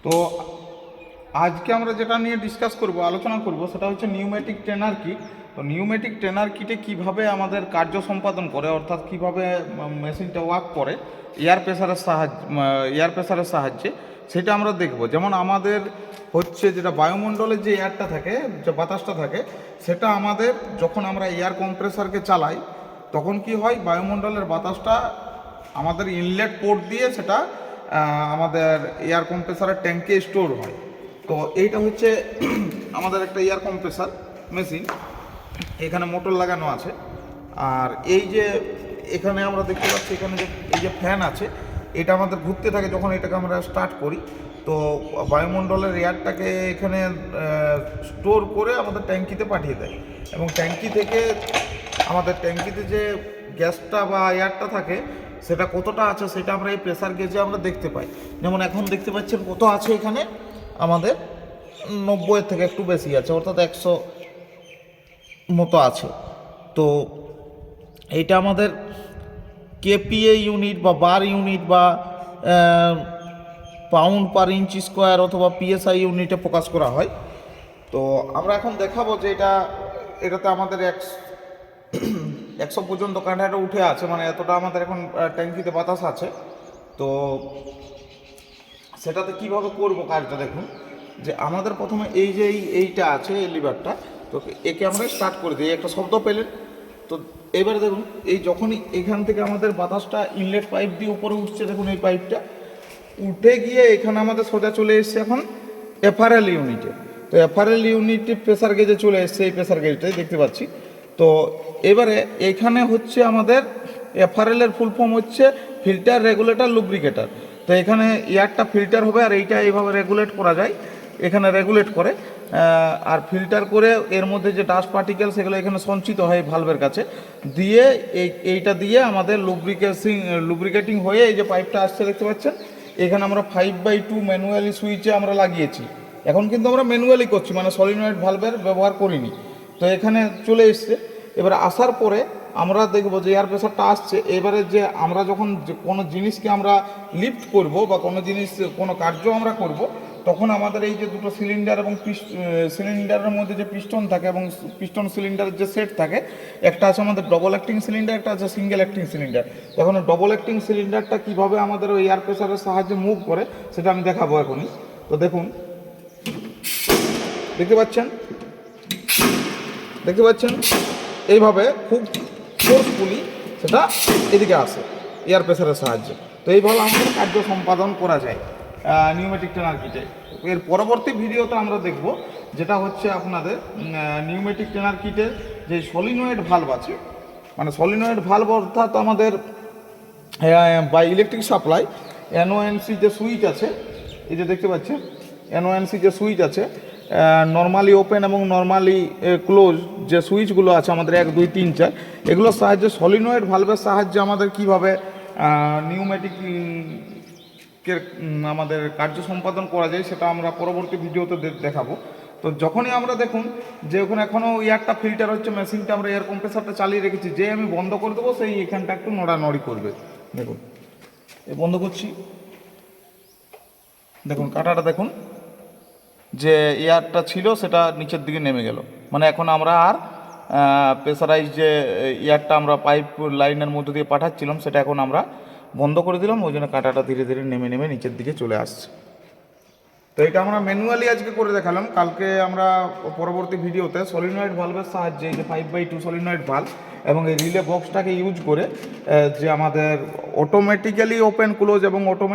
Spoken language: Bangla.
তো আজকে আমরা যেটা নিয়ে ডিসকাস করব, আলোচনা করব, সেটা হচ্ছে নিউমেটিক ট্রেনার কিট। তো নিউমেটিক ট্রেনার কিটে কিভাবে আমাদের কার্য সম্পাদন করে, অর্থাৎ কিভাবে মেশিনটা ওয়ার্ক করে এয়ার প্রেসারের সাহায্যে, সেটা আমরা দেখব। যেমন আমাদের হচ্ছে যেটা বায়ুমণ্ডলের যে এয়ারটা থাকে, যে বাতাসটা থাকে, সেটা আমাদের যখন আমরা এয়ার কম্প্রেসারকে চালাই তখন কি হয়, বায়ুমণ্ডলের বাতাসটা আমাদের ইনলেট পোর্ট দিয়ে সেটা আমাদের এয়ার কম্প্রেসারের ট্যাঙ্কে স্টোর হয়। তো এইটা হচ্ছে আমাদের একটা এয়ার কম্প্রেসার মেশিন, এখানে মোটর লাগানো আছে। আর এই যে এখানে আমরা দেখতে পাচ্ছি, এখানে যে এই যে ফ্যান আছে, এটা আমাদের ঘুরতে থাকে যখন এটাকে আমরা স্টার্ট করি। তো বায়ুমণ্ডলের এয়ারটাকে এখানে স্টোর করে আমাদের ট্যাঙ্কিতে পাঠিয়ে দেয়, এবং ট্যাঙ্কি থেকে আমাদের ট্যাঙ্কিতে যে গ্যাসটা বা এয়ারটা থাকে সেটা কতটা আছে সেটা আমরা এই প্রেসার গেজে আমরা দেখতে পাই। যেমন এখন দেখতে পাচ্ছেন কত আছে, এখানে আমাদের 90 থেকে একটু বেশি আছে, অর্থাৎ 100 মতো আছে। তো এইটা আমাদের কেপিএ ইউনিট বা বার ইউনিট বা পাউন্ড পার ইঞ্চ স্কোয়ার অথবা পিএসআই ইউনিটে প্রকাশ করা হয়। তো আমরা এখন দেখাবো যে এটাতে আমাদের 100 পর্যন্ত কাঠাটা উঠে আছে, মানে এতটা আমাদের এখন ট্যাঙ্কিতে বাতাস আছে। তো সেটাতে কিভাবে করব কাজটা দেখুন। যে আমাদের প্রথমে এই যে এইটা আছে, এই লিভারটা, তো একে আমরা স্টার্ট করে দিই, একটা শব্দ পেলেন। তো এবারে দেখুন, এই যখনই এখান থেকে আমাদের বাতাসটা ইনলেট পাইপ দিয়ে উপরে উঠছে, দেখুন এই পাইপটা উঠে গিয়ে এখানে আমাদের সোজা চলে এসছে এখন এফআরএল ইউনিটে। তো এফআরএল ইউনিটে প্রেসার গেজে চলে এসছে, এই প্রেসার গেজটাই দেখতে পাচ্ছি। তো এবারে এখানে হচ্ছে আমাদের এফআরএল এর ফুল ফর্ম হচ্ছে ফিল্টার রেগুলেটর লুব্রিকেটর। তো এখানে এয়ারটা ফিল্টার হবে, আর এইটা এইভাবে রেগুলেট করা যায়, এখানে রেগুলেট করে আর ফিল্টার করে এর মধ্যে যে ডাস্ট পার্টিকেল সেগুলো এখানে সঞ্চিত হয় ভালভের কাছে, দিয়ে এইটা দিয়ে আমাদের লুব্রিকেটিং হয়ে এই যে পাইপটা আসছে দেখতে পাচ্ছেন, এখানে আমরা 5/2 ম্যানুয়ালি সুইচে আমরা লাগিয়েছি। এখন কিন্তু আমরা ম্যানুয়ালি করছি, মানে সলিনয়েড ভালভের ব্যবহার করিনি। তো এখানে চলে এসছে। এবার আসার পরে আমরা দেখব যে এয়ার প্রেসারটা আসছে। এবারে যে আমরা যখন কোনো জিনিসকে আমরা লিফট করব বা কোনো কার্য আমরা করব, তখন আমাদের এই যে দুটো সিলিন্ডার এবং সিলিন্ডারের মধ্যে যে পিস্টন থাকে এবং পিস্টন সিলিন্ডারের যে সেট থাকে, একটা আছে আমাদের ডবল অ্যাক্টিং সিলিন্ডার, একটা আছে সিঙ্গেল অ্যাক্টিং সিলিন্ডার। তখন ডবল অ্যাক্টিং সিলিন্ডারটা কীভাবে আমাদের ওই এয়ার প্রেসারের সাহায্যে মুভ করে সেটা আমি দেখাবো এখনই। তো দেখুন, দেখতে পাচ্ছেন এইভাবে খুব ফোর্সফুলি সেটা এদিকে আসে এয়ার প্রেসারের সাহায্যে। তো এইভাবে আমাদের কার্য সম্পাদন করা যায় নিউমেটিক ট্রেনার কিটে। এর পরবর্তী ভিডিওতে আমরা দেখব যেটা হচ্ছে আপনাদের নিউমেটিক ট্রেনার কিটের যে সলিনয়েড ভালভ আছে, মানে সলিনয়েড ভালভ অর্থাৎ আমাদের বাই ইলেকট্রিক সাপ্লাই এনওএনসি যে সুইচ আছে, এই যে দেখতে পাচ্ছেন এনওএনসি যে সুইচ আছে, নর্মালি ওপেন এবং নর্মালি ক্লোজ যে সুইচগুলো আছে আমাদের 1, 2, 3, 4, এগুলোর সাহায্যে সলিনয়েড ভালভের সাহায্যে আমাদের কীভাবে নিউমেটিকের আমাদের কার্য সম্পাদন করা যায় সেটা আমরা পরবর্তী ভিডিওতে দেখাবো। তো যখনই আমরা দেখুন যে ওখানে এখনও এয়ারটা ফিল্টার হচ্ছে, মেশিনটা আমরা এয়ার কম্প্রেসারটা চালিয়ে রেখেছি, যে আমি বন্ধ করে দেবো সেই এখানটা একটু নড়ানড়ি করবে। দেখুন বন্ধ করছি, দেখুন কাঁটাটা দেখুন যে এয়ারটা ছিল সেটা নিচের দিকে নেমে গেল, মানে এখন আমরা আর প্রেসারাইজ যে এয়ারটা আমরা পাইপ লাইনের মধ্যে দিয়ে পাঠাচ্ছিলাম সেটা এখন আমরা বন্ধ করে দিলাম, ওই জন্য কাঁটাটা ধীরে ধীরে নেমে নেমে নিচের দিকে চলে আসছে। তো এটা আমরা ম্যানুয়ালি আজকে করে দেখালাম। কালকে আমরা পরবর্তী ভিডিওতে সলিনয়েড ভালভের সাহায্যে, এই যে 5/2 সলিনয়েড ভালভ এবং এই রিলে বক্সটাকে ইউজ করে যে আমাদের অটোমেটিক্যালি ওপেন ক্লোজ এবং